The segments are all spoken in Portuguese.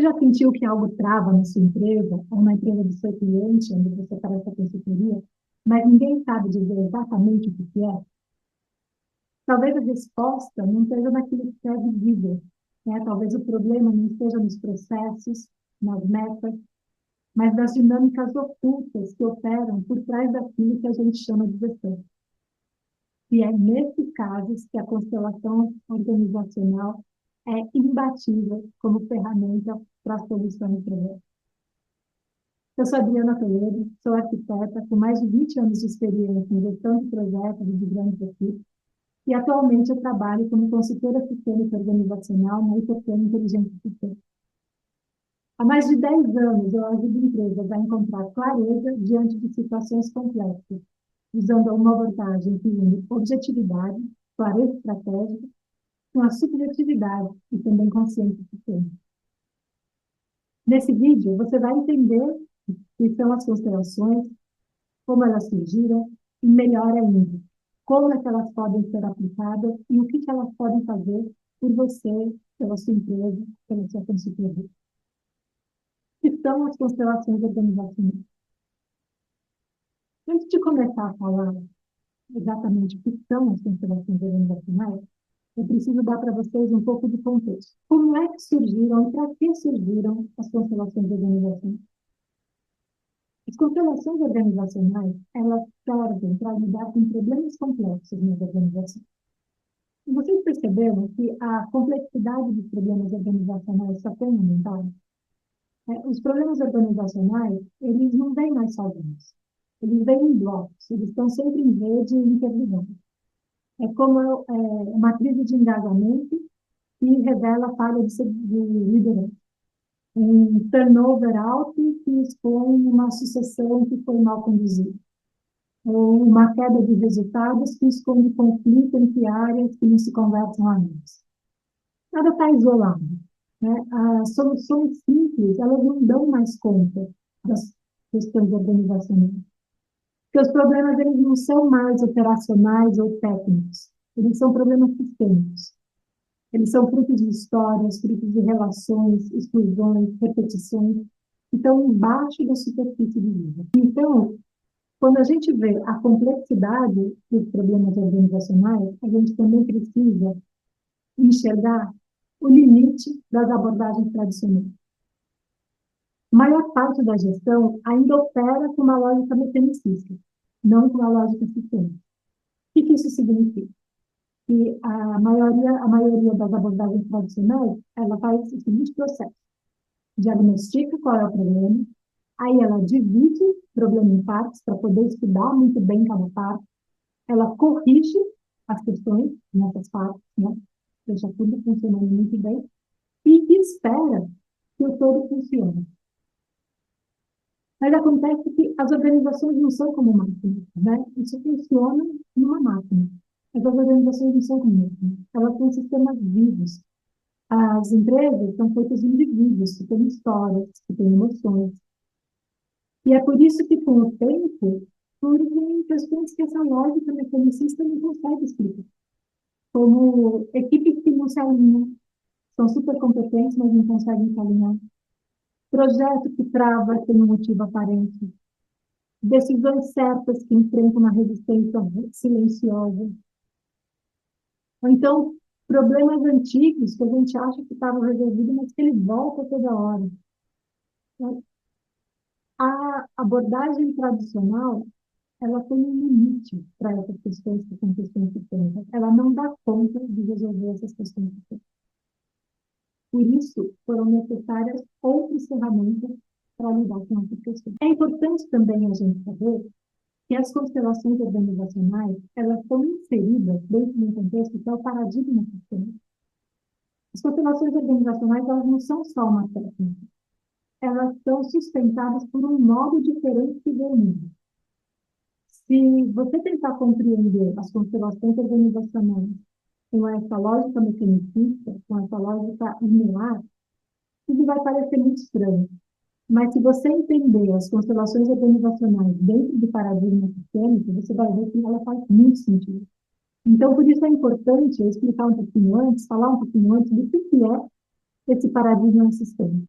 já sentiu que algo trava na sua empresa, ou na empresa do seu cliente, onde você presta consultoria, mas ninguém sabe dizer exatamente o que é? Talvez a resposta não esteja naquilo que é visível, né? Talvez o problema não esteja nos processos, nas metas, mas nas dinâmicas ocultas que operam por trás daquilo que a gente chama de gestão. E é nesse caso que a constelação organizacional é imbatível como ferramenta para a solução do problema. Eu sou Adriana Toledo, sou arquiteta com mais de 20 anos de experiência em gestão de projetos e de grandes equipes, e atualmente eu trabalho como consultora sistêmica organizacional na IPT Inteligência Sistêmica. Há mais de 10 anos eu ajudo empresas a encontrar clareza diante de situações complexas, usando uma abordagem que une objetividade, clareza estratégica, com a subjetividade e também consciência sistêmica. Nesse vídeo, você vai entender o que são as constelações, como elas surgiram e, melhor ainda, como é que elas podem ser aplicadas e o que elas podem fazer por você, pela sua empresa, pela sua consultoria. O que são as constelações organizacionais? Antes de começar a falar exatamente o que são as constelações organizacionais, eu preciso dar para vocês um pouco de contexto. Como é que surgiram e para que surgiram as constelações organizacionais? As constelações organizacionais, elas servem para lidar com problemas complexos nas organizações. E vocês perceberam que a complexidade dos problemas organizacionais só tem aumentado? Os problemas organizacionais, eles não vêm mais sozinhos. Eles vêm em blocos, eles estão sempre em rede e interligando. É como uma crise de engajamento que revela falha de liderança. Um turnover alto que expõe uma sucessão que foi mal conduzida. Ou uma queda de resultados que esconde conflito entre áreas que não se conversam antes. Nada está isolado, né? As soluções simples, elas não dão mais conta das questões organizacionais. Porque os problemas, eles não são mais operacionais ou técnicos. Eles são problemas sistêmicos. Eles são frutos de histórias, frutos de relações, exclusões, repetições, que estão embaixo da superfície de vida. Então, quando a gente vê a complexidade dos problemas organizacionais, a gente também precisa enxergar o limite das abordagens tradicionais. A maior parte da gestão ainda opera com uma lógica mecanicista, não com uma lógica sistêmica. O que isso significa? Que a maioria das abordagens tradicionais, ela faz o seguinte processo: diagnostica qual é o problema, aí ela divide o problema em partes para poder estudar muito bem cada parte, ela corrige as questões nessas partes, né? Deixa tudo funcionando muito bem, e espera que o todo funcione. Mas acontece que as organizações não são como máquinas, né? Isso funciona numa máquina. Mas as organizações não são como máquinas. Elas são sistemas vivos. As empresas são feitas de indivíduos que têm histórias, que têm emoções. E é por isso que, com o tempo, surgem questões que essa lógica mecanicista não consegue explicar. Como equipes que não se alinham, são super competentes, mas não conseguem se alinhar. Projeto que trava sem um motivo aparente. Decisões certas que enfrentam uma resistência silenciosa. Ou então, problemas antigos que a gente acha que estavam resolvidos, mas que ele volta toda hora. A abordagem tradicional, ela tem um limite para essas questões que são questões sistêmicas. Ela não dá conta de resolver essas questões sistêmicas. Por isso, foram necessárias outras ferramentas para lidar com essas questões. É importante também a gente saber que as constelações organizacionais, elas estão inseridas dentro de um contexto que é o paradigma sistêmico. As constelações organizacionais, elas não são só uma técnica. Elas são sustentadas por um modo diferente de ver o mundo. Se você tentar compreender as constelações organizacionais com essa lógica mecanicista, com essa lógica linear, tudo vai parecer muito estranho. Mas se você entender as constelações organizacionais dentro do paradigma sistêmico, você vai ver que ela faz muito sentido. Então, por isso é importante eu explicar um pouquinho antes, falar um pouquinho antes do que é esse paradigma sistêmico.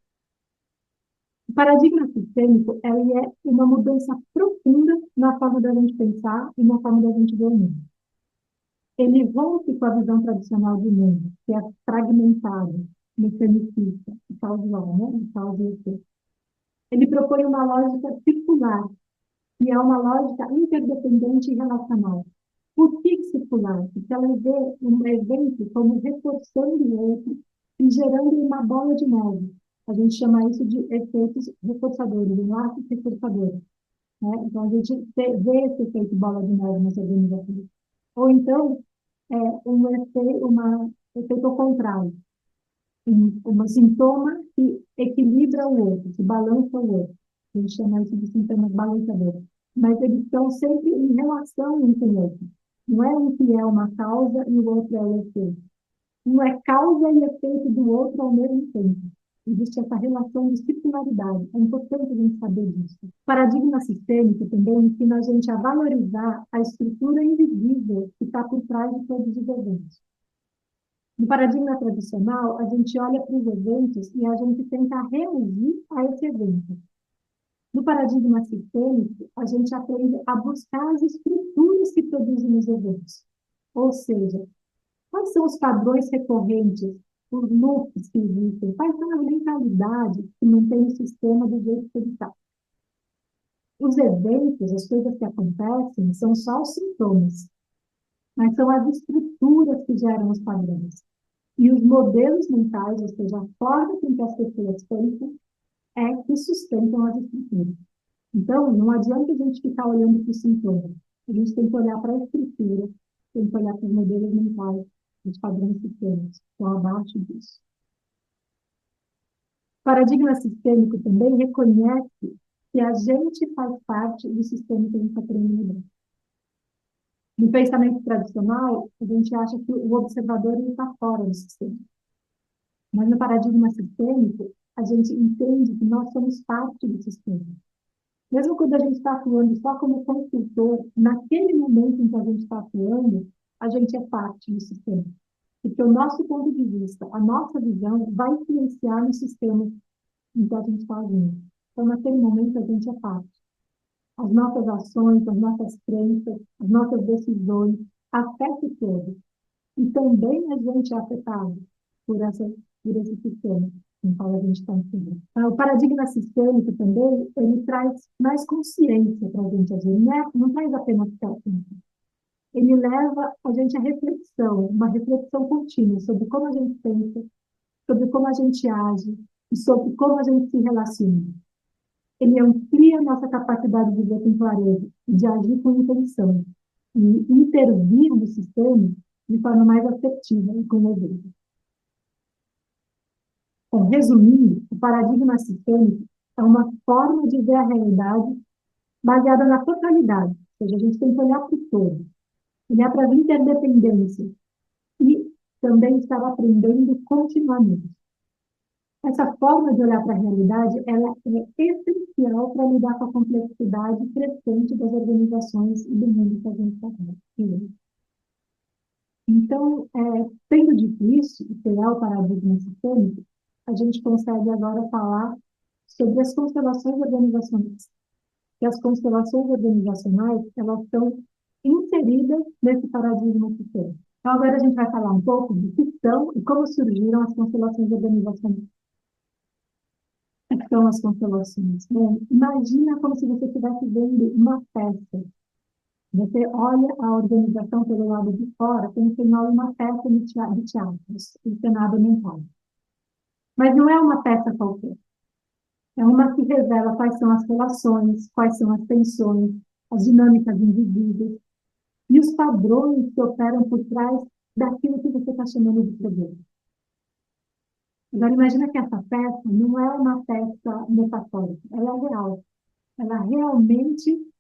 paradigma sistêmico, ele é uma mudança profunda na forma da gente pensar e na forma da gente ver o mundo. Ele rompe com a visão tradicional do mundo, que é fragmentado, mecanicista, e causal, né? E causa e efeito. Ele propõe uma lógica circular, que é uma lógica interdependente e relacional. Por que circular? Porque ela vê um evento como reforçando o outro e gerando uma bola de neve. A gente chama isso de efeitos reforçadores, laços reforçadores. Né? Então, a gente vê esse efeito bola de neve nas organizações. Ou então, efeito ao contrário, um sintoma que equilibra o outro, que balança o outro. A gente chama isso de sintomas balanceadores. Mas eles estão sempre em relação um com o outro. Não é um que é uma causa e o outro é o efeito. Um é causa e efeito do outro ao mesmo tempo. Existe essa relação de circularidade. É importante a gente saber disso. O paradigma sistêmico também ensina a gente a valorizar a estrutura invisível que está por trás de todos os eventos. No paradigma tradicional, a gente olha para os eventos e a gente tenta reagir a esse evento. No paradigma sistêmico, a gente aprende a buscar as estruturas que produzem os eventos. Ou seja, quais são os padrões recorrentes, os loops que existem, quais são as mentalidades que mantêm o sistema do jeito que ele está. Os eventos, as coisas que acontecem, são só os sintomas, mas são as estruturas que geram os padrões. E os modelos mentais, ou seja, a forma com que as pessoas pensam, é que sustentam as estruturas. Então, não adianta a gente ficar olhando para os sintomas. A gente tem que olhar para a estrutura, tem que olhar para os modelos mentais, os padrões sistêmicos, que estão abaixo disso. O paradigma sistêmico também reconhece que a gente faz parte do sistema que a gente está querendo mudar. No pensamento tradicional, a gente acha que o observador está fora do sistema. Mas no paradigma sistêmico, a gente entende que nós somos parte do sistema. Mesmo quando a gente está atuando só como consultor, naquele momento em que a gente está atuando, a gente é parte do sistema. Porque o nosso ponto de vista, a nossa visão, vai influenciar no sistema em que a gente está agindo. Então, naquele momento, a gente é parte. As nossas ações, as nossas crenças, as nossas decisões, afetam todos. E também a gente é afetado por esse sistema em qual a gente está inserido. O paradigma sistêmico também, ele traz mais consciência para a gente agir, não traz apenas técnica. Ele leva a gente à reflexão, uma reflexão contínua sobre como a gente pensa, sobre como a gente age e sobre como a gente se relaciona. Ele amplia a nossa capacidade de ver com clareza e de agir com intenção e intervir no sistema de forma mais afetiva e com leveza. Bom, resumindo, o paradigma sistêmico é uma forma de ver a realidade baseada na totalidade, ou seja, a gente tem que olhar para o todo, olhar para as interdependências e também estar aprendendo continuamente. Essa forma de olhar para a realidade, ela é essencial para lidar com a complexidade crescente das organizações e do mundo que a gente está vivendo. Então, tendo dito isso, e pegar o paradigma sistêmico, a gente consegue agora falar sobre as constelações organizacionais. E as constelações organizacionais, elas estão inseridas nesse paradigma sistêmico. Então, agora a gente vai falar um pouco do que são e como surgiram as constelações organizacionais. O que são as constelações? Bom, imagina como se você estivesse vendo uma peça. Você olha a organização pelo lado de fora, como se fosse uma peça de teatro, de cenário mental. Mas não é uma peça qualquer. É uma que revela quais são as relações, quais são as tensões, as dinâmicas invisíveis e os padrões que operam por trás daquilo que você está chamando de problema. Agora, imagina que essa peça não é uma peça metafórica, ela é real. Ela realmente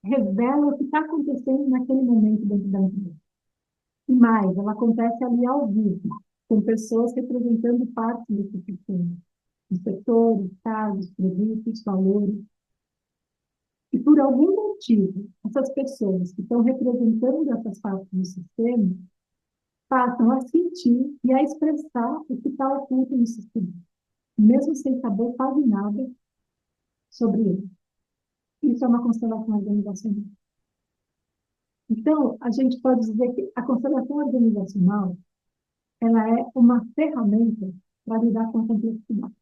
revela o que está acontecendo naquele momento dentro da empresa. E mais, ela acontece ali ao vivo, com pessoas representando parte desse sistema, os setores, cargos, produtos, valores. E por algum motivo, essas pessoas que estão representando essas partes do sistema passam a sentir e a expressar o que está oculto no sistema. Mesmo sem saber quase nada, sobre ele. Isso é uma constelação organizacional. Então, a gente pode dizer que a constelação organizacional ela é uma ferramenta para lidar com a complexidade.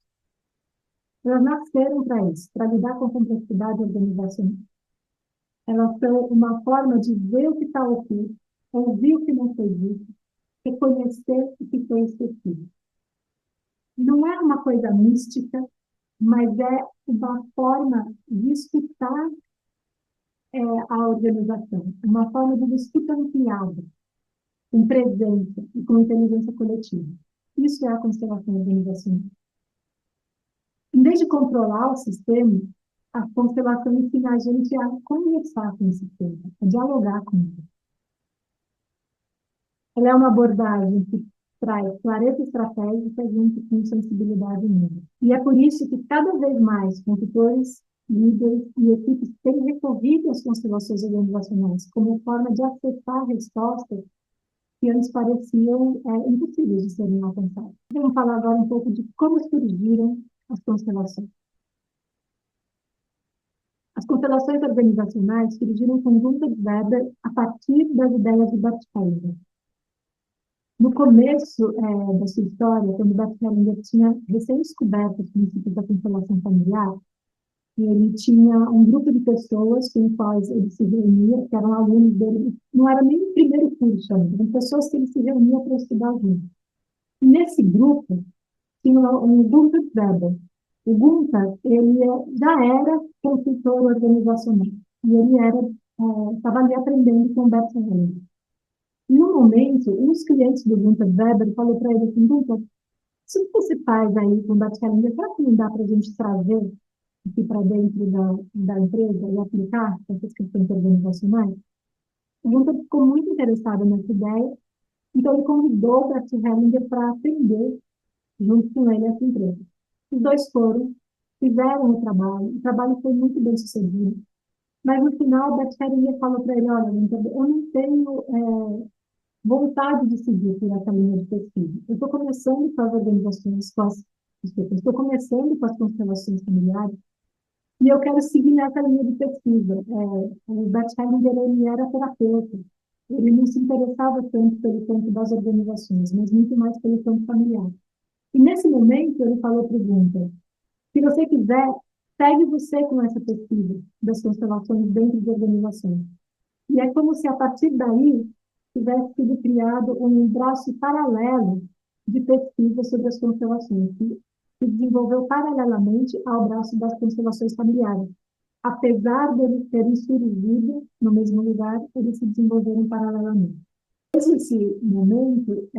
Elas nasceram para isso, para lidar com a complexidade organizacional. Elas são uma forma de ver o que está oculto, ouvir o que não foi dito, reconhecer o que foi esquecido. Não é uma coisa mística, mas é uma forma de escutar a organização, uma forma de escuta ampliada, com presença e com inteligência coletiva. Isso é a constelação organizacional. Em vez de controlar o sistema, a constelação ensina a gente a conversar com o sistema, a dialogar com ele. Ela é uma abordagem que traz clareza estratégica junto com sensibilidade humana. E é por isso que cada vez mais consultores, líderes e equipes têm recorrido às constelações organizacionais como forma de acessar respostas que antes pareciam impossíveis de serem alcançadas. Vamos falar agora um pouco de como surgiram as constelações. As constelações organizacionais surgiram com Gunther Weber a partir das ideias de Bert Hellinger. No começo da sua história, quando Bert Hellinger tinha recém-descoberto os princípios da constelação familiar, ele tinha um grupo de pessoas com os quais ele se reunia, que eram alunos dele, não era nem o primeiro curso ainda, eram pessoas que ele se reunia para estudar junto. E nesse grupo, tinha um Gunther Weber. O Gunther, ele já era consultor organizacional, e ele estava ali aprendendo com Bert Hellinger. E no momento, um dos clientes do Gunther Weber falou para ele assim, Gunther, se você faz aí com o Bert Hellinger, será que não dá para a gente trazer aqui para dentro da empresa e aplicar essas questões organizacionais? O Gunther ficou muito interessado nessa ideia, então ele convidou o Bert Hellinger para atender junto com ele essa empresa. Os dois foram, fizeram o trabalho foi muito bem sucedido, mas no final o Bert Hellinger falou para ele, olha, Gunther, eu não tenho vontade de seguir por essa linha de pesquisa. Eu estou começando com as organizações, estou começando com as constelações familiares, e eu quero seguir nessa linha de pesquisa. O Bert Hellinger, ele era terapeuta, ele não se interessava tanto pelo campo das organizações, mas muito mais pelo campo familiar. E nesse momento, ele falou para o Gunther, se você quiser, pegue você com essa pesquisa das constelações dentro de organizações. E é como se, a partir daí, tivesse sido criado um braço paralelo de pesquisa sobre as constelações, que se desenvolveu paralelamente ao braço das constelações familiares. Apesar de eles terem surgido no mesmo lugar, eles se desenvolveram paralelamente. Nesse momento,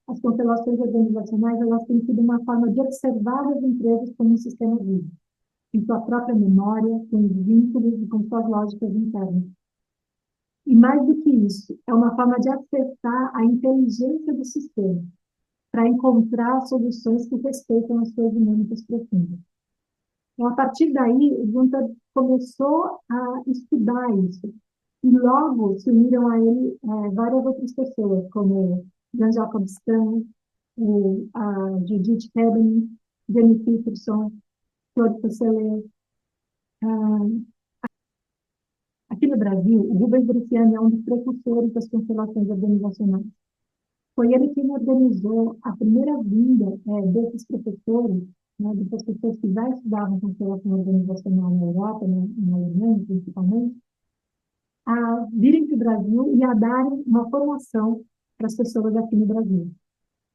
as constelações organizacionais elas têm sido uma forma de observar as empresas como um sistema vivo, em sua própria memória, com os vínculos e com suas lógicas internas. E mais do que isso, é uma forma de acessar a inteligência do sistema, para encontrar soluções que respeitam as suas dinâmicas profundas. Então, a partir daí, o Gunther começou a estudar isso. E logo se uniram a ele várias outras pessoas, como Jean-Jacques Stan, a Judith Hebden, Jenny Peterson, Claude Fosselet. Aqui no Brasil, o Rubens Bresciani é um dos precursores das constelações organizacionais. Foi ele quem organizou a primeira vinda desses professores, né, de professores que já estudavam constelação organizacional na Europa, na Alemanha principalmente, a virem para o Brasil e a darem uma formação para as pessoas aqui no Brasil.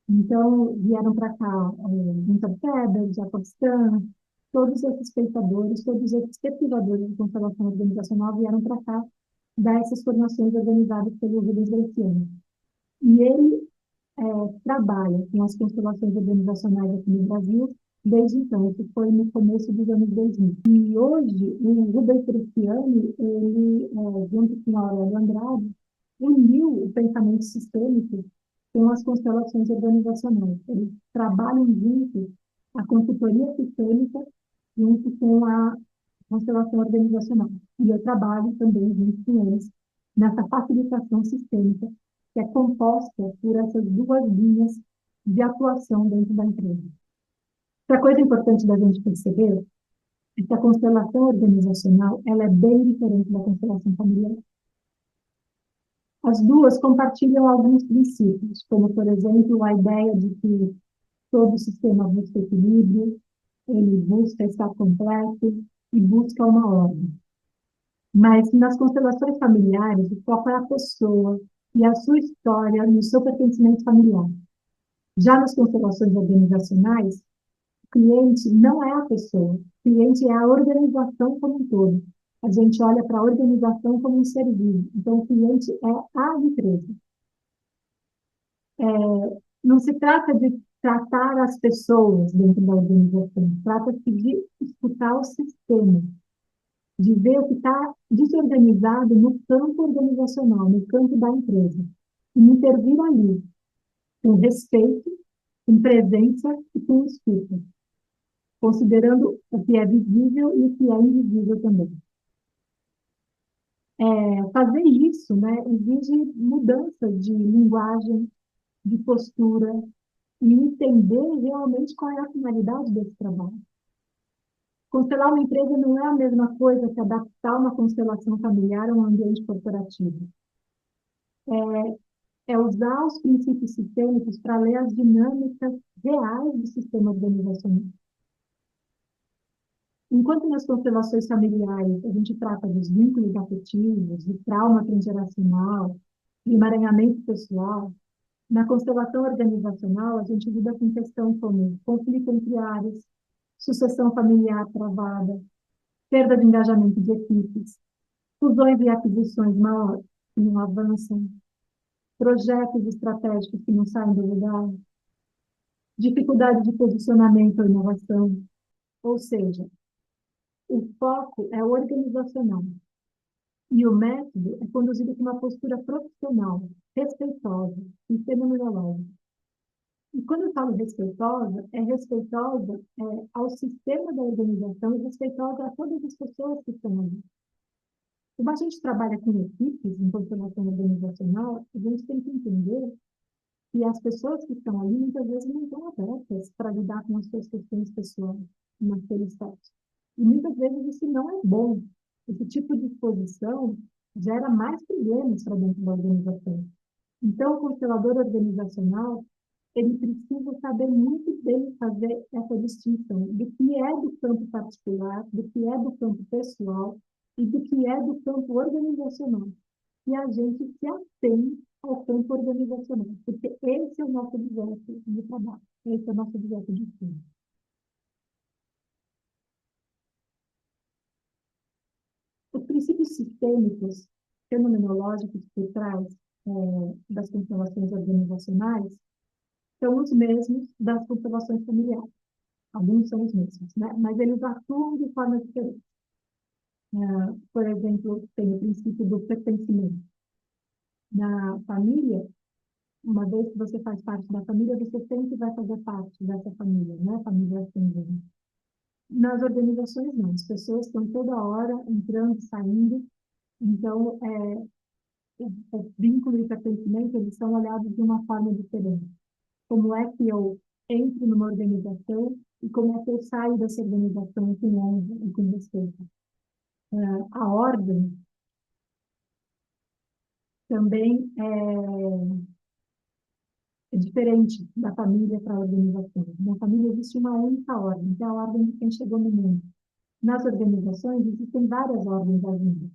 Então, vieram para cá Gunther Weber, Jacob Stan, todos esses pensadores, todos esses pesquisadores de constelação organizacional vieram para cá dar essas formações organizadas pelo Rubens Bresciani. E ele trabalha com as constelações organizacionais aqui no Brasil desde então, isso foi no começo dos anos 2000. E hoje, o Rubens Bresciani, ele, junto com a Aurélio Andrade, uniu o pensamento sistêmico com as constelações organizacionais. Eles trabalham junto a consultoria sistêmica junto com a constelação organizacional. E eu trabalho também junto com eles nessa facilitação sistêmica, que é composta por essas duas linhas de atuação dentro da empresa. Outra coisa importante da gente perceber Essa constelação organizacional, ela é bem diferente da constelação familiar. As duas compartilham alguns princípios, como, por exemplo, a ideia de que todo sistema busca equilíbrio, ele busca estar completo e busca uma ordem. Mas nas constelações familiares, o foco é a pessoa e a sua história e o seu pertencimento familiar. Já nas constelações organizacionais, o cliente não é a pessoa, o cliente é a organização como um todo. A gente olha para a organização como um ser vivo. Então, o cliente é a empresa. Não se trata de tratar as pessoas dentro da organização, trata-se de escutar o sistema, de ver o que está desorganizado no campo organizacional, no campo da empresa, e intervir ali, com respeito, com presença e com escuta, considerando o que é visível e o que é invisível também. Fazer isso, né, exige mudança de linguagem, de postura, e entender realmente qual é a finalidade desse trabalho. Constelar uma empresa não é a mesma coisa que adaptar uma constelação familiar a um ambiente corporativo. É usar os princípios sistêmicos para ler as dinâmicas reais do sistema organizacional. Enquanto nas constelações familiares a gente trata dos vínculos afetivos, do trauma transgeracional, do emaranhamento pessoal, na constelação organizacional a gente lida com questões como conflito entre áreas, sucessão familiar travada, perda de engajamento de equipes, fusões e aquisições maiores que não avançam, projetos estratégicos que não saem do lugar, dificuldade de posicionamento ou inovação. Ou seja, o foco é organizacional e o método é conduzido com uma postura profissional, respeitosa e fenomenológica. E quando eu falo respeitosa, é respeitosa ao sistema da organização e respeitosa a todas as pessoas que estão ali. Como a gente trabalha com equipes em transformação organizacional, a gente tem que entender que as pessoas que estão ali muitas vezes não estão abertas para lidar com as suas questões pessoais naquele estágio. E muitas vezes isso não é bom. Esse tipo de exposição gera mais problemas para dentro da organização. Então, o constelador organizacional, ele precisa saber muito bem fazer essa distinção do que é do campo particular, do que é do campo pessoal e do que é do campo organizacional. E a gente se atém ao campo organizacional, porque esse é o nosso objeto de trabalho, esse é o nosso objeto de estudo. Os princípios sistêmicos, fenomenológicos por trás das constelações organizacionais são os mesmos das constelações familiares. Alguns são os mesmos, né? Mas eles atuam de forma diferente. Por exemplo, tem o princípio do pertencimento. Na família, uma vez que você faz parte da família, você sempre vai fazer parte dessa família, né? Família assim. Nas organizações, não. As pessoas estão toda hora entrando, saindo. Então, o vínculo e pertencimento, eles são olhados de uma forma diferente. Como é que eu entro numa organização e como é que eu saio dessa organização com honra e com respeito. A ordem também é diferente da família para a organização. Na família existe uma única ordem, que é a ordem de quem chegou no mundo. Nas organizações existem várias ordens ainda.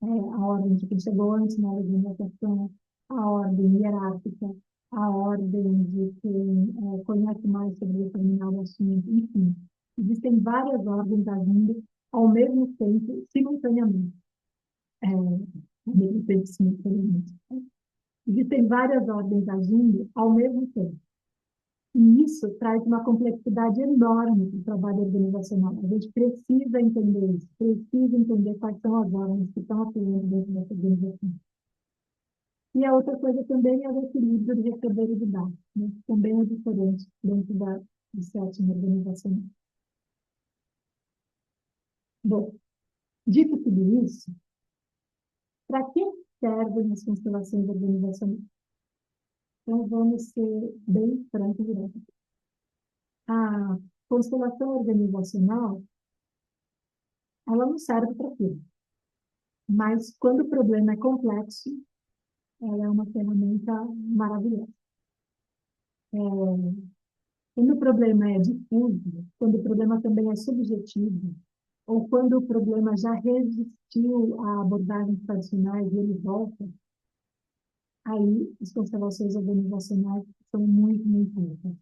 A ordem de quem chegou antes na organização, a ordem hierárquica, a ordem de quem conhece mais sobre determinado assunto, enfim. Existem várias ordens agindo ao mesmo tempo, simultaneamente. Ao mesmo tempo, simultaneamente. Existem várias ordens agindo ao mesmo tempo. E isso traz uma complexidade enorme para o trabalho organizacional. A gente precisa entender isso, precisa entender quais são as ordens que estão atuando dentro dessa organização. E a outra coisa também é o equilíbrio de receber e de dar, né? Que também é diferente dentro do setting organizacional. Bom, dito tudo isso, para que servem as constelações organizacionais? Então, vamos ser bem francos e diretos. A constelação organizacional, ela não serve para tudo. Mas quando o problema é complexo, ela é uma ferramenta maravilhosa. Quando o problema é difuso, quando o problema também é subjetivo, ou quando o problema já resistiu a abordagens tradicionais e ele volta, aí as constelações organizacionais são muito, muito úteis.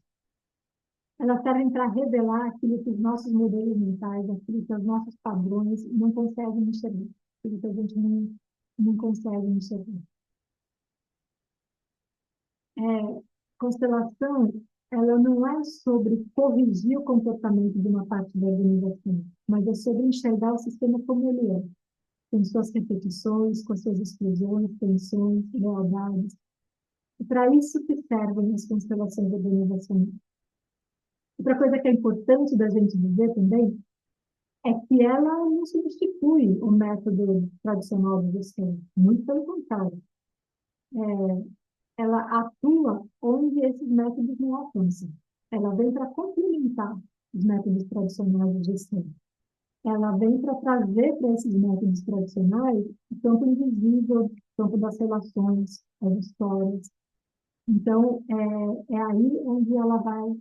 Elas servem para revelar aquilo que os nossos modelos mentais, aquilo que os nossos padrões não conseguem enxergar, aquilo que a gente não consegue enxergar. Constelação, ela não é sobre corrigir o comportamento de uma parte da organização, mas é sobre enxergar o sistema como ele é, com suas repetições, com suas exclusões, tensões, lealdades. E para isso que servem as constelações organizacionais. Outra coisa que é importante da gente dizer também é que ela não substitui o método tradicional de gestão, muito pelo contrário. Ela atua onde esses métodos não alcançam. Ela vem para complementar os métodos tradicionais de gestão. Ela vem para trazer para esses métodos tradicionais o campo invisível, o campo das relações, as histórias. Então, é aí onde ela vai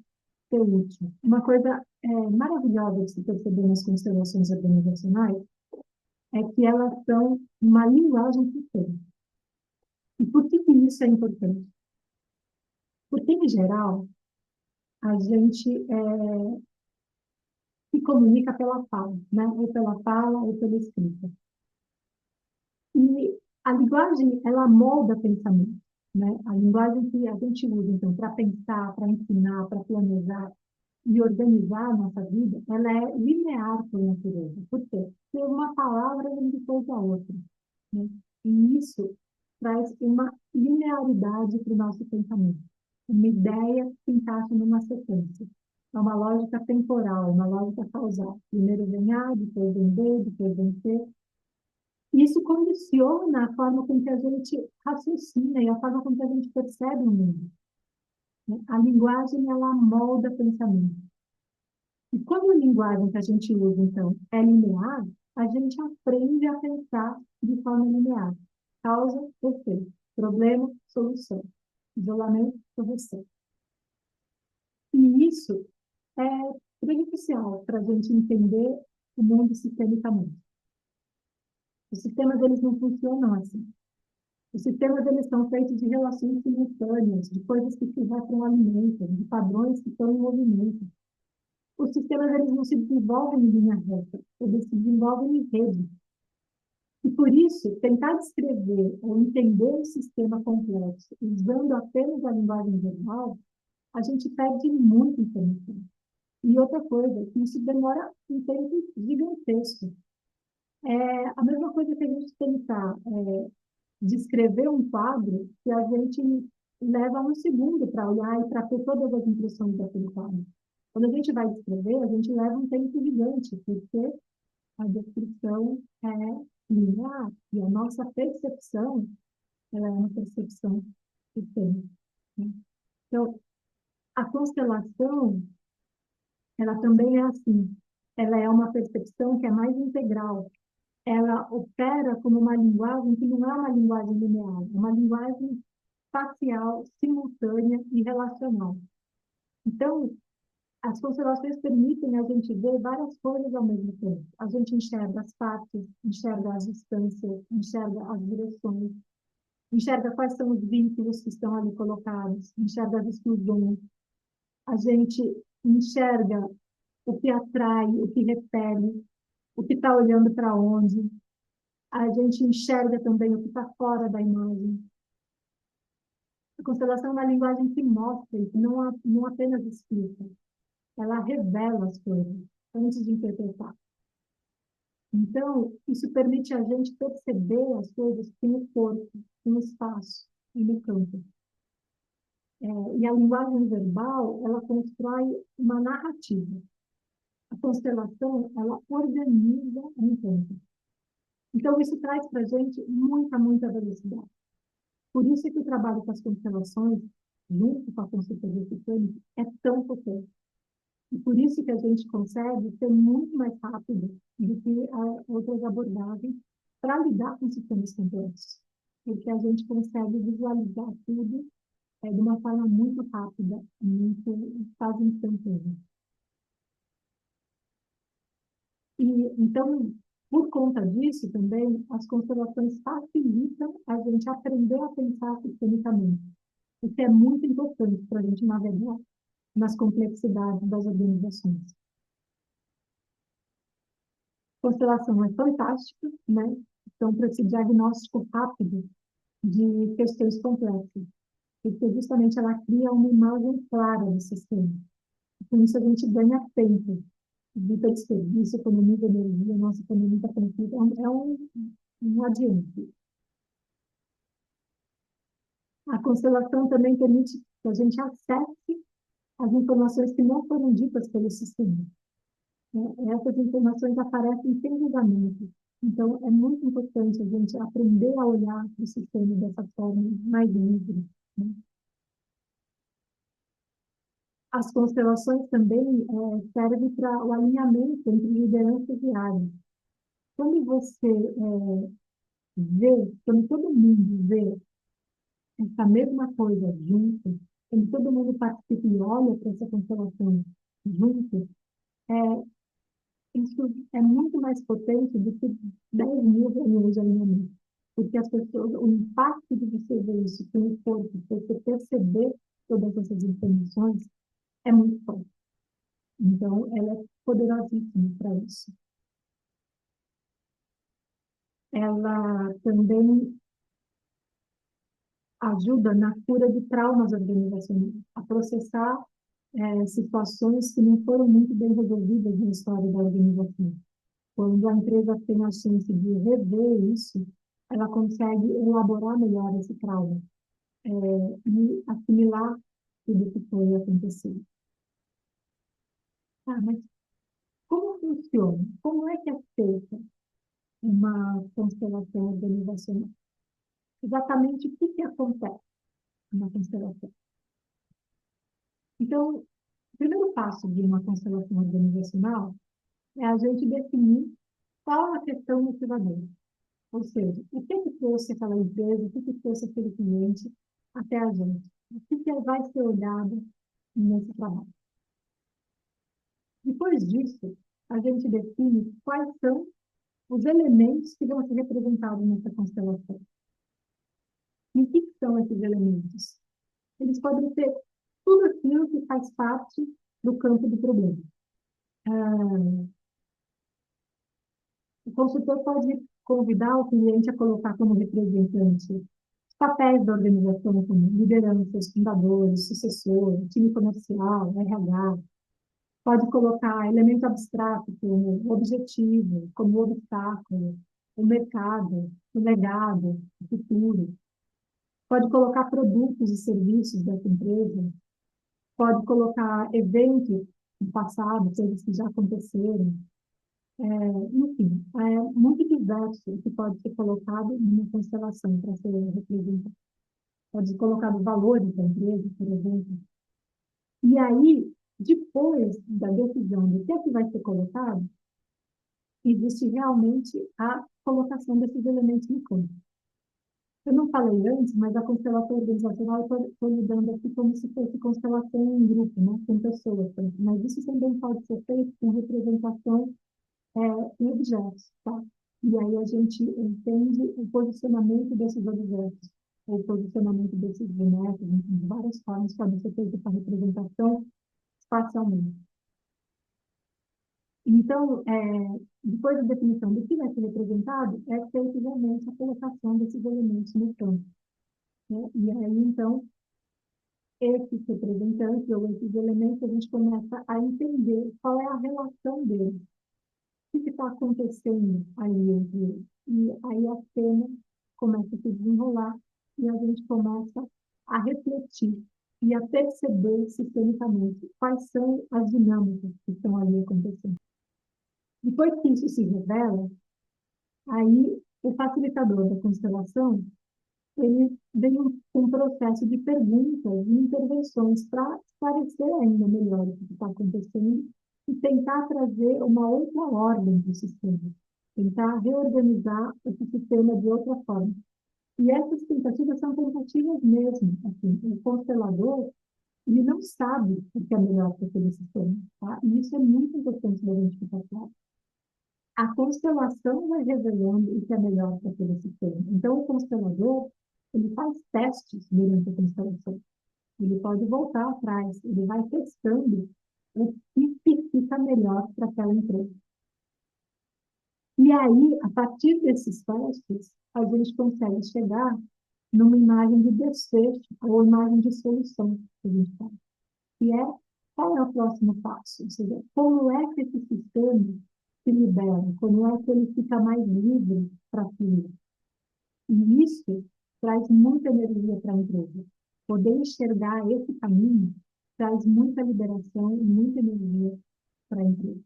ser útil. Uma coisa maravilhosa de se perceber nas constelações organizacionais é que elas são uma linguagem sistêmica. E por que isso é importante? Porque, em geral, a gente se comunica pela fala, né? Ou pela fala ou pela escrita. E a linguagem, ela molda pensamento, né? A linguagem que a gente usa, então, para pensar, para ensinar, para planejar e organizar a nossa vida, ela é linear por natureza. Por quê? Porque uma palavra vem depois da outra, né? E isso traz uma linearidade para o nosso pensamento. Uma ideia que se encaixa numa sequência. É uma lógica temporal, uma lógica causal. Primeiro vem A, depois vem B, depois vem C. Isso condiciona a forma com que a gente raciocina e a forma com que a gente percebe o mundo, né? A linguagem, ela molda pensamento. E quando a linguagem que a gente usa, então, é linear, a gente aprende a pensar de forma linear. Causa, efeito. Problema, solução. Isolamento, correção. E isso é prejudicial para a gente entender o mundo sistemicamente. Os sistemas, eles não funcionam assim. Os sistemas, eles são feitos de relações simultâneas, de coisas que se retroalimentam, de padrões que estão em movimento. Os sistemas, eles não se desenvolvem em linha reta, eles se desenvolvem em rede. E por isso, tentar descrever ou entender o sistema complexo usando apenas a linguagem verbal, a gente perde muita informação. E outra coisa, isso demora um tempo gigantesco. É a mesma coisa que a gente tentar descrever um quadro que a gente leva um segundo para olhar e para ter todas as impressões daquele quadro. Quando a gente vai descrever, a gente leva um tempo gigante, porque a descrição é linear e a nossa percepção, ela é uma percepção sistêmica, né? Então, a constelação, ela também é assim. Ela é uma percepção que é mais integral. Ela opera como uma linguagem que não é uma linguagem linear, é uma linguagem espacial, simultânea e relacional. Então, as constelações permitem a gente ver várias coisas ao mesmo tempo. A gente enxerga as partes, enxerga as distâncias, enxerga as direções, enxerga quais são os vínculos que estão ali colocados, enxerga as exclusões. A gente enxerga o que atrai, o que repele, o que está olhando para onde. A gente enxerga também o que está fora da imagem. A constelação é uma linguagem que mostra e que não apenas explica. Ela revela as coisas antes de interpretar. Então, isso permite a gente perceber as coisas que no corpo, no espaço e no campo. E a linguagem verbal, ela constrói uma narrativa. A constelação, ela organiza um campo. Então, isso traz para a gente muita, muita velocidade. Por isso é que o trabalho com as constelações, junto com a consultoria sistêmica, é tão potente. E por isso que a gente consegue ser muito mais rápido do que outras abordagens para lidar com sistemas complexos. Porque a gente consegue visualizar tudo de uma forma muito rápida, muito quase instantânea. E, então, por conta disso também, as constelações facilitam a gente aprender a pensar sistemicamente. Isso é muito importante para a gente navegar nas complexidades das organizações. Constelação é fantástica, né? Então, para esse diagnóstico rápido de questões complexas, porque justamente ela cria uma imagem clara do sistema. Com isso, a gente ganha tempo de desperdício, economiza energia, nossa economia está conflita, um adiante. A constelação também permite que a gente acesse as informações que não foram ditas pelo sistema. Essas informações aparecem sem julgamento. Então, é muito importante a gente aprender a olhar para o sistema dessa forma mais livre. Né? As constelações também servem para o alinhamento entre lideranças e áreas. Quando você vê, quando todo mundo vê essa mesma coisa junto, quando todo mundo participa e olha para essa constelação junto, é, isso é muito mais potente do que 10 mil reuniões de alinhamento. Porque as pessoas, o impacto de você ver isso com o corpo, você perceber todas essas informações, é muito forte. Então, ela é poderosíssima para isso. Ela também ajuda na cura de traumas organizacionais, a processar situações que não foram muito bem resolvidas na história da organização. Quando a empresa tem a chance de rever isso, ela consegue elaborar melhor esse trauma e assimilar tudo que foi acontecido. Ah, mas como funciona? Como é que é feita uma constelação organizacional? Exatamente o que acontece na constelação? Então, o primeiro passo de uma constelação organizacional é a gente definir qual a questão motivadora. Ou seja, o que trouxe aquela empresa, o que trouxe aquele cliente até a gente? O que vai ser olhado nesse trabalho? Depois disso, a gente define quais são os elementos que vão ser representados nessa constelação. E o que são esses elementos? Eles podem ser tudo aquilo que faz parte do campo do problema. O consultor pode convidar o cliente a colocar como representante os papéis da organização, como lideranças, fundadores, sucessor, time comercial, RH. Pode colocar elemento abstrato, como o objetivo, como o obstáculo, o mercado, o legado, o futuro. Pode colocar produtos e serviços dessa empresa. Pode colocar eventos do passado, coisas que já aconteceram. Enfim, é muito diverso o que pode ser colocado numa constelação para ser representado. Pode ser colocado valores da empresa, por exemplo. E aí, depois da decisão do que é que vai ser colocado, existe realmente a colocação desses elementos no campo. Eu não falei antes, mas a constelação organizacional, eu estou lidando aqui como se fosse constelação em grupo, né, com pessoas. Mas isso também pode ser feito com representação em objetos, tá? E aí a gente entende o posicionamento desses objetos, o posicionamento desses bonecos, de várias formas podem ser feitas para representação espacialmente. Então, depois da definição do que vai ser representado, é feita realmente a colocação desses elementos no campo. Né? E aí, então, esses representantes ou esses elementos, a gente começa a entender qual é a relação deles, o que está acontecendo ali entre eles. E aí a cena começa a se desenrolar e a gente começa a refletir e a perceber sistemicamente quais são as dinâmicas que estão ali acontecendo. Depois que isso se revela, aí o facilitador da constelação ele vem um processo de perguntas e intervenções para esclarecer ainda melhor o que está acontecendo e tentar trazer uma outra ordem do sistema, tentar reorganizar esse sistema de outra forma. E essas tentativas são tentativas mesmo. Assim, o constelador, ele não sabe o que é melhor para aquele sistema. Tá? E isso é muito importante da gente ficar claro. A constelação vai revelando o que é melhor para aquele sistema. Então, o constelador, ele faz testes durante a constelação. Ele pode voltar atrás, ele vai testando o que fica melhor para aquela empresa. E aí, a partir desses testes, a gente consegue chegar numa imagem de desfecho ou imagem de solução que a gente faz. Que é qual é o próximo passo? Ou seja, como é que esse sistema se libera? Como é que ele fica mais livre para fluir? E isso traz muita energia para a empresa. Poder enxergar esse caminho traz muita liberação e muita energia para a empresa.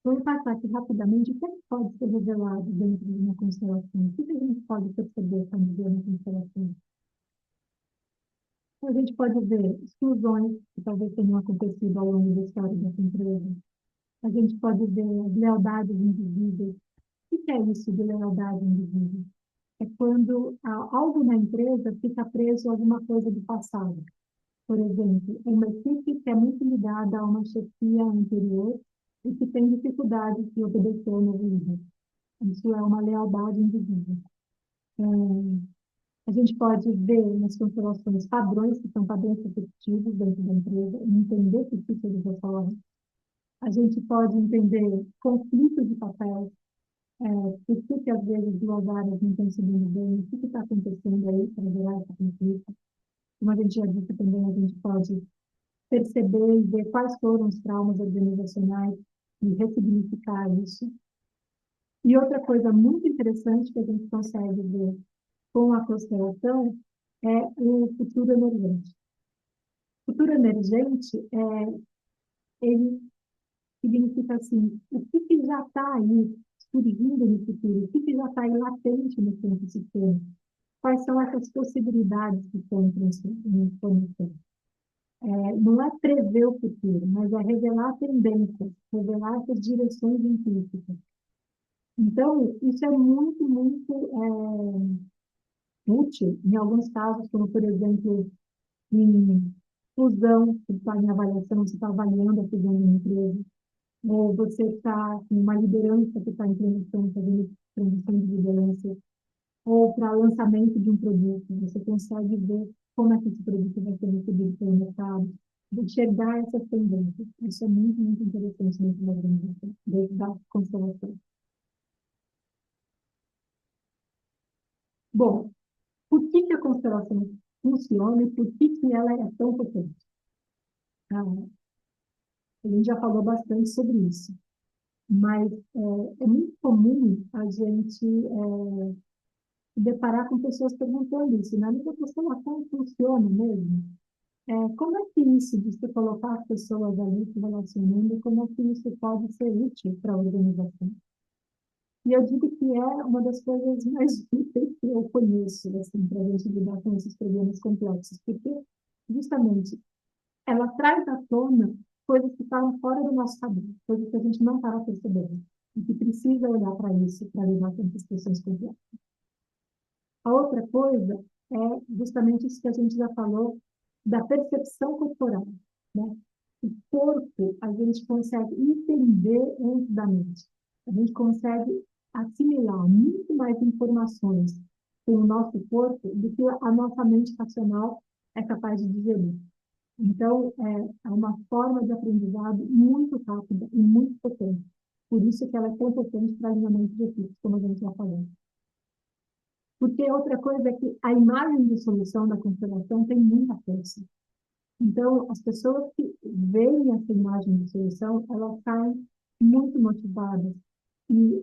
Vou passar aqui rapidamente o que pode ser revelado dentro de uma constelação. O que a gente pode perceber quando vê uma constelação? A gente pode ver exclusões que talvez tenham acontecido ao longo da história dessa empresa. A gente pode ver lealdades invisíveis. O que é isso de lealdade invisível? É quando algo na empresa fica preso a alguma coisa do passado. Por exemplo, uma equipe que é muito ligada a uma chefia anterior e que tem dificuldade de obedecer ao novo líder. Isso é uma lealdade invisível. A gente pode ver nas constelações padrões, que são padrões repetitivos dentro da empresa, e entender por que eles ocorrem. A gente pode entender conflitos de papel, por que às vezes duas áreas não estão se dando bem, o que está acontecendo aí para gerar esse conflito. Como a gente já disse também, a gente pode perceber e ver quais foram os traumas organizacionais e ressignificar isso. E outra coisa muito interessante que a gente consegue ver com a constelação é o futuro emergente. O futuro emergente, ele significa assim, o que já está aí surgindo no futuro, o que já está aí latente no campo sistema, quais são essas possibilidades que estão em formação. Não é prever o futuro, mas é revelar tendências, revelar essas direções implícitas. Então, isso é muito útil em alguns casos, como, por exemplo, em fusão, que está em avaliação, você está avaliando a fusão de uma empresa, ou você está com uma liderança que está em transição, fazendo transição de liderança, ou para lançamento de um produto, você consegue ver como é que esse produto vai ser recebido pelo mercado, de enxergar essas tendências. Isso é muito interessante dentro da organização, dentro da constelação. Bom, por que a constelação funciona e por que ela é tão potente? Ah, a gente já falou bastante sobre isso, mas é muito comum a gente se deparar com pessoas perguntando isso, né? Mas a constelação funciona mesmo? Como é que isso de se colocar as pessoas ali se relacionando, como é que isso pode ser útil para a organização? E eu digo que é uma das coisas mais úteis que eu conheço, assim, para a gente lidar com esses problemas complexos, porque justamente ela traz à tona coisas que estavam fora do nosso caminho, coisas que a gente não estava percebendo, e que precisa olhar para isso para lidar com essas questões complexas. A outra coisa é justamente isso que a gente já falou, da percepção corporal, né? O corpo, a gente consegue entender antes da mente. A gente consegue assimilar muito mais informações com o nosso corpo do que a nossa mente racional é capaz de digerir. Então, é uma forma de aprendizado muito rápida e muito potente. Por isso que ela é tão potente para alinhamento de equipes, como a gente já falou. Porque outra coisa é que a imagem de solução da constelação tem muita força. Então, as pessoas que veem essa imagem de solução, elas saem muito motivadas. E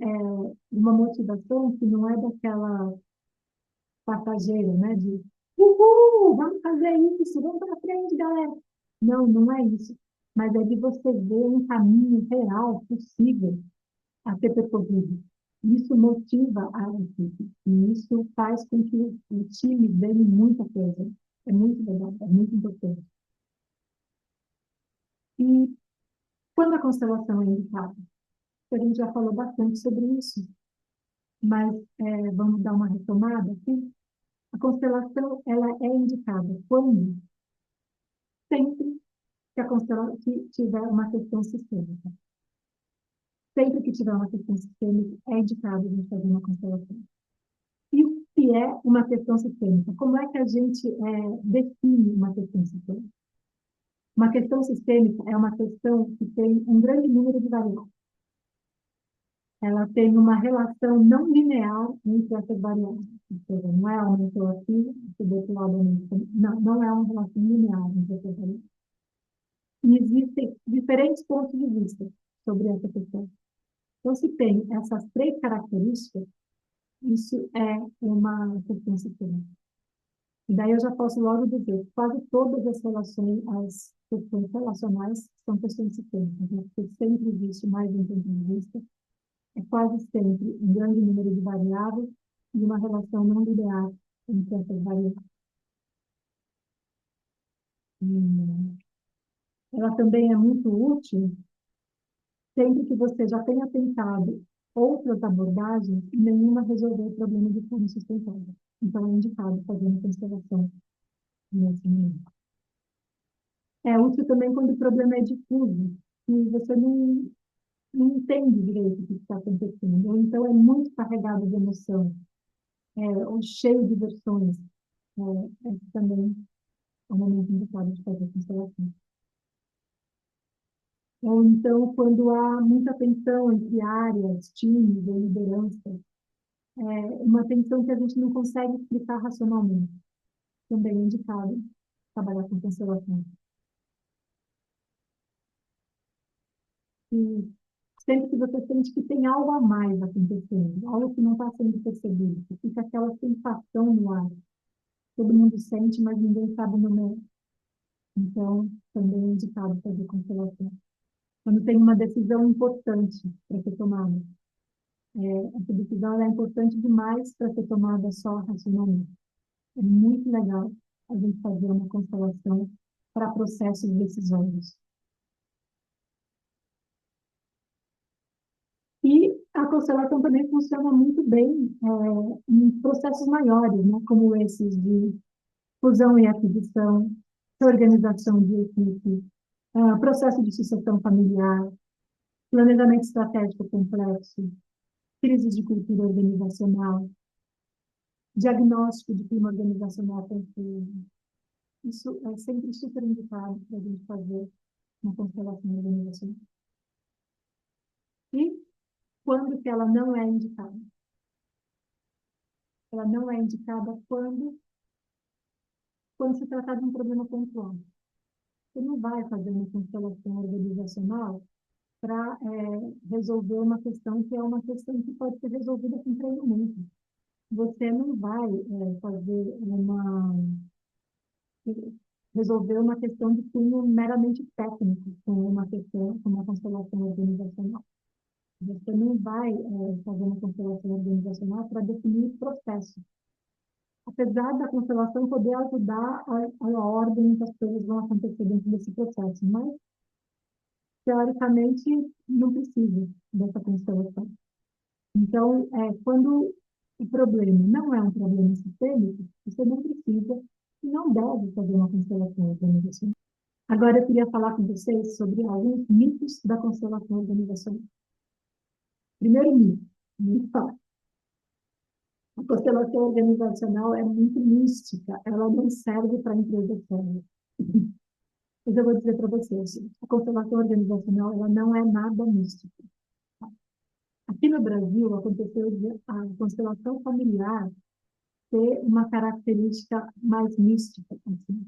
uma motivação que não é daquela passageira, né? De, uhul, vamos fazer isso, vamos para frente, galera. Não, não é isso. Mas é de você ver um caminho real, possível, a ser percorrido. Isso motiva a equipe, e isso faz com que o time ganhe muita coisa. É muito legal, é muito importante. E quando a constelação é indicada? A gente já falou bastante sobre isso, mas vamos dar uma retomada aqui. A constelação ela é indicada quando sempre que a constelação tiver uma questão sistêmica. Sempre que tiver uma questão sistêmica, é indicado a gente fazer uma constelação. E o que é uma questão sistêmica? Como é que a gente define uma questão sistêmica? Uma questão sistêmica é uma questão que tem um grande número de variáveis. Ela tem uma relação não linear entre essas variáveis. Ou seja, não é aumentou aqui, do outro lado aumentou. Não, não é uma relação linear entre essas variáveis. E existem diferentes pontos de vista sobre essa questão. Então, se tem essas três características, isso é uma questão sistêmica. E daí eu já posso logo dizer que quase todas as relações, as questões relacionais são questões sistêmicas, né? Porque sempre existe mais de um ponto de vista, é quase sempre um grande número de variáveis e uma relação não linear entre essas variáveis. Ela também é muito útil sempre que você já tenha tentado outras abordagens e nenhuma resolveu o problema de forma sustentável. Então, é indicado fazer uma constelação nesse momento. É útil também quando o problema é difuso e você não entende direito o que está acontecendo, ou então é muito carregado de emoção, ou cheio de versões. Esse também é um momento indicado de fazer constelação. Ou então, quando há muita tensão entre áreas, times ou liderança, uma tensão que a gente não consegue explicar racionalmente, também é indicado trabalhar com constelação. E sempre que você sente que tem algo a mais acontecendo, algo que não está sendo percebido, fica aquela sensação no ar. Todo mundo sente, mas ninguém sabe o nome. Então, também é indicado fazer constelação. Quando tem uma decisão importante para ser tomada. Essa decisão é importante demais para ser tomada só racionalmente. É muito legal a gente fazer uma constelação para processos decisórios. E a constelação também funciona muito bem em processos maiores, né, como esses de fusão e aquisição, organização de equipe, processo de sucessão familiar, planejamento estratégico complexo, crises de cultura organizacional, diagnóstico de clima organizacional confuso. Isso é sempre super indicado para a gente fazer uma constelação organizacional. E quando que ela não é indicada? Ela não é indicada quando se tratar de um problema pontual. Você não vai fazer uma constelação organizacional para resolver uma questão que é uma questão que pode ser resolvida com treinamento. Você não vai resolver uma questão de cunho meramente técnico com uma questão, com uma constelação organizacional. Você não vai fazer uma constelação organizacional para definir o processo. Apesar da constelação poder ajudar a ordem que as coisas vão acontecer dentro desse processo, mas, teoricamente, não precisa dessa constelação. Então, quando o problema não é um problema sistêmico, você não precisa e não deve fazer uma constelação organizacional. Agora, eu queria falar com vocês sobre alguns mitos da constelação organizacional. Primeiro mito, muito fácil. A constelação organizacional é muito mística, ela não serve para empresa séria. Mas eu vou dizer para vocês, a constelação organizacional ela não é nada mística. Aqui no Brasil, aconteceu a constelação familiar ter uma característica mais mística, assim.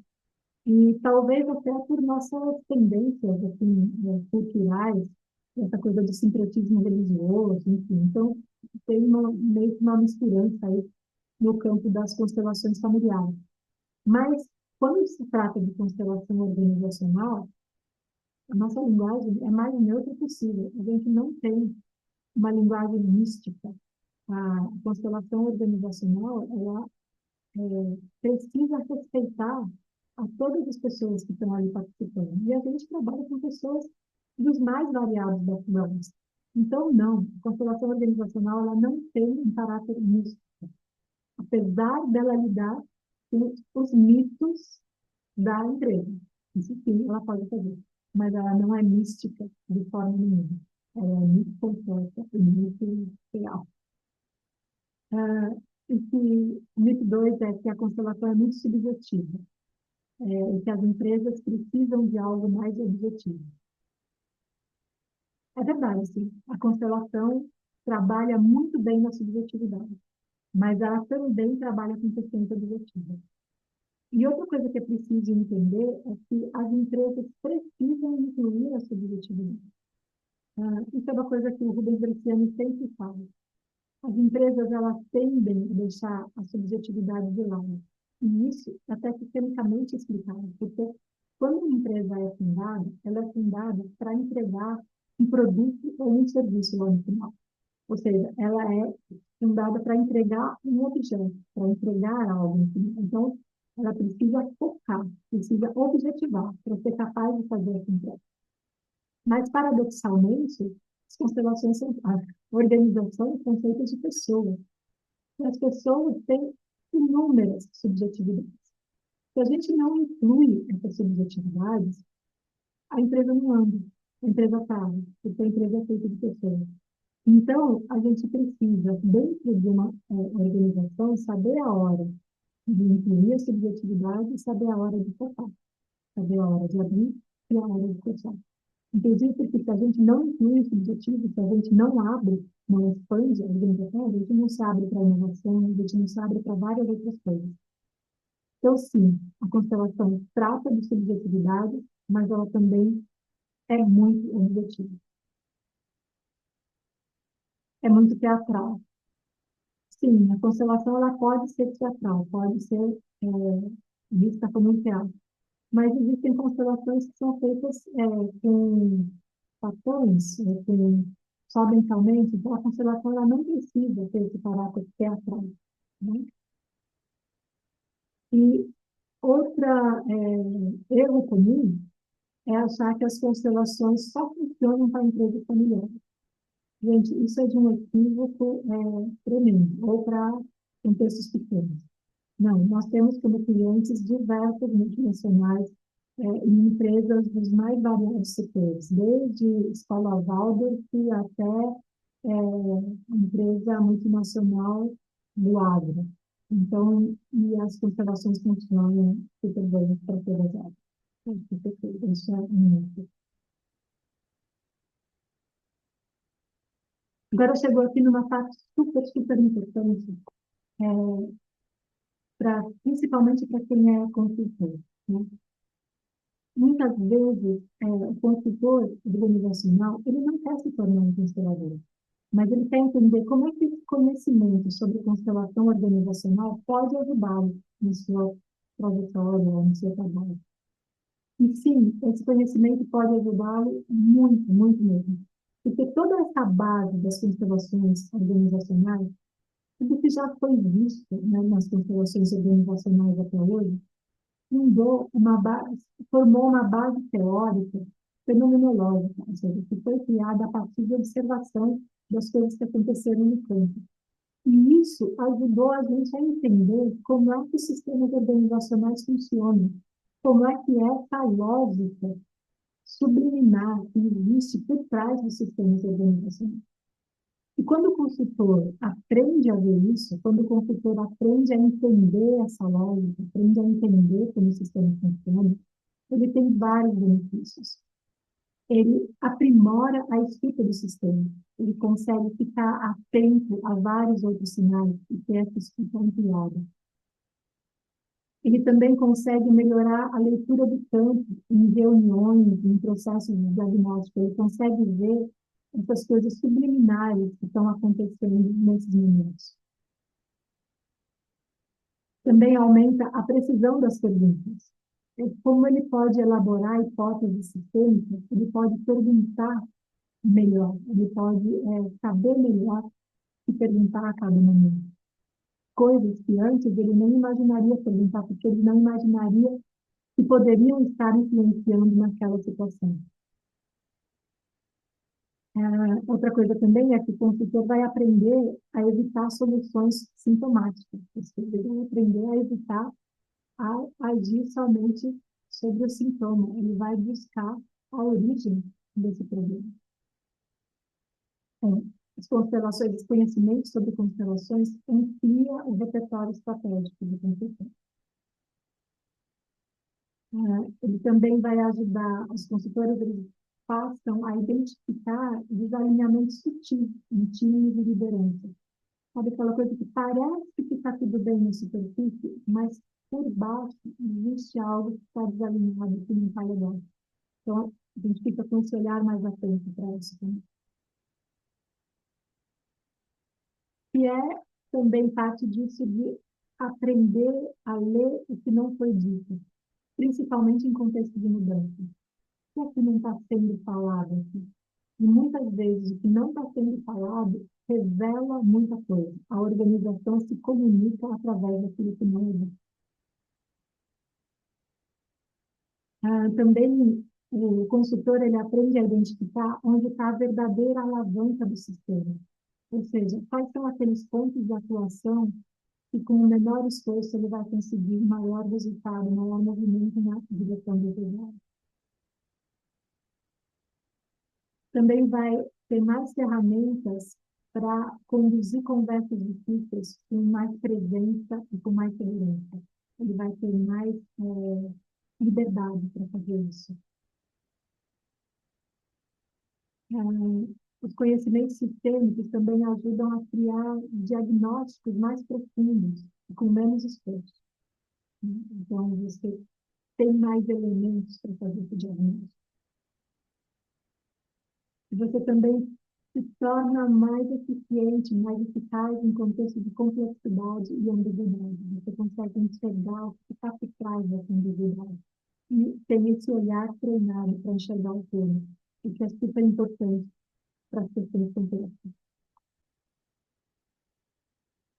E talvez até por nossas tendências assim, culturais, essa coisa do sincretismo religioso, enfim. Então, tem meio que uma misturança aí no campo das constelações familiares. Mas, quando se trata de constelação organizacional, a nossa linguagem é mais neutra possível. A gente não tem uma linguagem mística A constelação organizacional, ela precisa respeitar a todas as pessoas que estão ali participando. E a gente trabalha com pessoas dos mais variados backgrounds. Então, não, a constelação organizacional ela não tem um caráter místico, apesar dela lidar com os mitos da empresa. Isso sim, ela pode fazer, mas ela não é mística de forma nenhuma. Ela é muito completa e muito real. E que o mito 2 é que a constelação é muito subjetiva, e que as empresas precisam de algo mais objetivo. É verdade, sim. A constelação trabalha muito bem na subjetividade, mas ela também trabalha com questões objetivas. E outra coisa que é preciso entender é que as empresas precisam incluir a subjetividade. Isso é uma coisa que o Rubens Bresciani sempre fala. As empresas, elas tendem a deixar a subjetividade de lado. E isso é até sistemicamente explicado, porque quando uma empresa é fundada, ela é fundada para entregar um produto ou um serviço lá no final. Ou seja, ela é fundada para entregar um objeto, para entregar algo no final. Então, ela precisa focar, precisa objetivar para ser capaz de fazer essa entrega. Mas, paradoxalmente, as constelações são, as organizações são feitas de pessoas. E as pessoas têm inúmeras subjetividades. Se a gente não inclui essas subjetividades, a empresa não anda, a empresa para, porque a empresa é feita de pessoas. Então, a gente precisa, dentro de uma organização, saber a hora de incluir a subjetividade e saber a hora de focar, saber a hora de abrir e a hora de fechar. Inclusive, porque se a gente não inclui esse objetivo, se a gente não abre, não expande a organização, a gente não se abre para a inovação, a gente não se abre para várias outras coisas. Então, sim, a constelação trata de subjetividade, mas ela também é muito objetiva. É muito teatral. Sim, a constelação ela pode ser teatral, pode ser vista como um teatro. Mas existem constelações que são feitas com fatores, só mentalmente, então a constelação ela não precisa ter esse caráter teatral, né? E outra erro comum é achar que as constelações só funcionam para empresas familiares. Gente, isso é de um equívoco tremendo, ou para contextos pequenos. Não, nós temos como clientes diversas multinacionais em empresas dos mais variados setores, desde escola Waldorf até empresa multinacional do agro. Então, e as constelações funcionam super bem para todas elas. Isso é muito. Agora chegou aqui numa parte super, super importante, principalmente para quem é consultor, né? Muitas vezes, o consultor organizacional, ele não quer se tornar um constelador, mas ele quer entender como é que esse conhecimento sobre constelação organizacional pode ajudá-lo na sua trajetória, no seu trabalho. E sim, esse conhecimento pode ajudá-lo muito, muito mesmo. Porque toda essa base das constelações organizacionais, tudo que já foi visto, né, nas constelações organizacionais até hoje, formou uma base teórica fenomenológica, ou seja, que foi criada a partir de observação das coisas que aconteceram no campo. E isso ajudou a gente a entender como é que os sistemas organizacionais funcionam, como é que é essa lógica subliminar que existe por trás dos sistemas organizacionais. E quando o consultor aprende a ver isso, quando o consultor aprende a entender essa lógica, aprende a entender como o sistema funciona, ele tem vários benefícios. Ele aprimora a escuta do sistema, ele consegue ficar atento a vários outros sinais e ter essa escuta ampliada. Ele também consegue melhorar a leitura do campo em reuniões, em processos de diagnóstico. Ele consegue ver essas coisas subliminares que estão acontecendo nesses momentos. Também aumenta a precisão das perguntas. Como ele pode elaborar hipóteses sistêmicas, ele pode perguntar melhor, ele pode saber melhor se perguntar a cada momento. Coisas que antes ele nem imaginaria perguntar, porque ele não imaginaria que poderiam estar influenciando naquela situação. Outra coisa também é que o consultor vai aprender a evitar soluções sintomáticas. Ele vai aprender a evitar agir somente sobre o sintoma. Ele vai buscar a origem desse problema. Então, as constelações, os conhecimentos sobre constelações amplia o repertório estratégico do consultor. Ele também vai ajudar os consultores, eles passam a identificar desalinhamentos sutis em times de liderança. Sabe aquela coisa que parece que está tudo bem na superfície, mas por baixo existe algo que está desalinhado, que não está legal. Então, a gente fica com esse olhar mais atento para isso também. E é também parte disso de aprender a ler o que não foi dito, principalmente em contexto de mudança. O que não está sendo falado aqui? E muitas vezes o que não está sendo falado revela muita coisa. A organização se comunica através daquilo que não é dito. Também o consultor ele aprende a identificar onde está a verdadeira alavanca do sistema. Ou seja, quais são aqueles pontos de atuação que com o menor esforço ele vai conseguir maior resultado, maior movimento na direção desejada. Também vai ter mais ferramentas para conduzir conversas difíceis com mais presença e com mais segurança. Ele vai ter mais liberdade para fazer isso. Os conhecimentos sistêmicos também ajudam a criar diagnósticos mais profundos e com menos esforço. Então, você tem mais elementos para fazer esse diagnóstico. E você também se torna mais eficiente, mais eficaz em contexto de complexidade e ambiguidade. Você consegue enxergar o que está por trás dessa ambiguidade. E tem esse olhar treinado para enxergar o todo, o que é super importante para as questões complexas.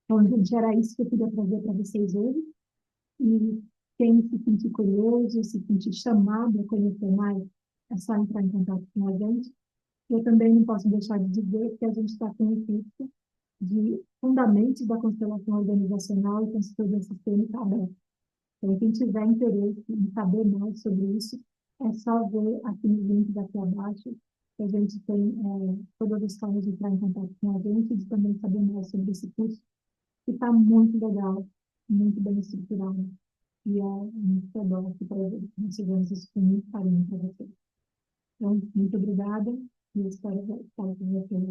Então, gente, era isso que eu queria trazer para vocês hoje. E quem se sentir curioso, se sentir chamado a conhecer mais, é só entrar em contato com a gente. Eu também não posso deixar de dizer que a gente está com um curso de fundamentos da constelação organizacional e consultoria sistêmica aberta. Então, quem tiver interesse em saber mais sobre isso, é só ver aqui no link daqui abaixo, que a gente tem todas as formas de entrar em contato com a gente e de também saber mais sobre esse curso, que está muito legal, muito bem estruturado. E é muito legal aqui para nós fizemos isso com muito carinho para vocês. Então, muito obrigada e espero estar com vocês